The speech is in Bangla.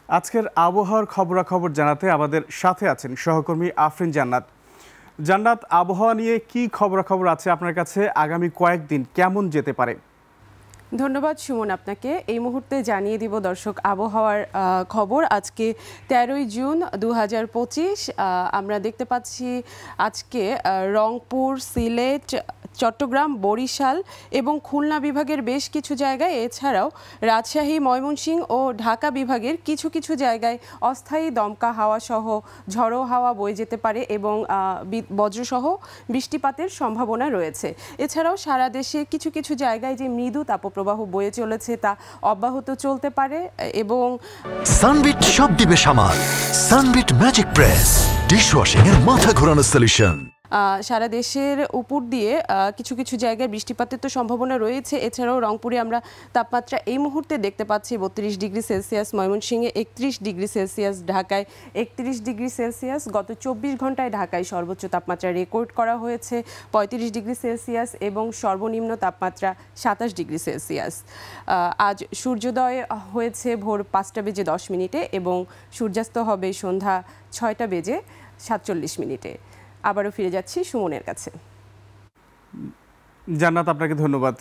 আজকের আবহাওয়ার খবরাখবর জানাতে আমাদের সাথে আছেন সহকর্মী আফরিন জান্নাত। জান্নাত, আবহাওয়া নিয়ে কি খবরাখবর আছে আপনার কাছে? আগামী কয়েকদিন কেমন যেতে পারে? ধন্যবাদ সুমন আপনাকে। এই মুহূর্তে জানিয়ে দিব দর্শক আবহাওয়ার খবর। আজকে 13ই জুন 2025। আমরা দেখতে পাচ্ছি আজকে রংপুর, সিলেট, চট্টগ্রাম, বরিশাল এবং খুলনা বিভাগের বেশ কিছু জায়গায়, এছাড়াও রাজশাহী, ময়মনসিংহ ও ঢাকা বিভাগের কিছু কিছু জায়গায় অস্থায়ী দমকা হাওয়া সহ ঝড়ো হাওয়া বয়ে যেতে পারে এবং বজ্রসহ বৃষ্টিপাতের সম্ভাবনা রয়েছে। এছাড়াও সারা দেশে কিছু কিছু জায়গায় যে মৃদু তাপপ্রবাহ বয়ে চলেছে তা অব্যাহত চলতে পারে। এবং সানবিট সব দিবে সামাল। সানবিট ম্যাজিক প্রেস ডিশওয়াশিং এর মাথা ঘোরানো সলিউশন। সারা দেশের উপর দিয়ে কিছু কিছু জায়গায় বৃষ্টিপাতের তো সম্ভাবনা রয়েছে। এছাড়াও রংপুরে আমরা তাপমাত্রা এই মুহূর্তে দেখতে পাচ্ছি 32 ডিগ্রি সেলসিয়াস, ময়মনসিংহে 31 ডিগ্রি সেলসিয়াস, ঢাকায় 31 ডিগ্রি সেলসিয়াস। গত 24 ঘন্টায় ঢাকায় সর্বোচ্চ তাপমাত্রা রেকর্ড করা হয়েছে 35 ডিগ্রি সেলসিয়াস এবং সর্বনিম্ন তাপমাত্রা 27 ডিগ্রি সেলসিয়াস। আজ সূর্যোদয় হয়েছে ভোর 5টা বেজে 10 মিনিটে এবং সূর্যাস্ত হবে সন্ধ্যা 6টা বেজে 47 মিনিটে। আবারও ফিরে যাচ্ছি সুমনের কাছে। জান্নাত, আপনাকে ধন্যবাদ।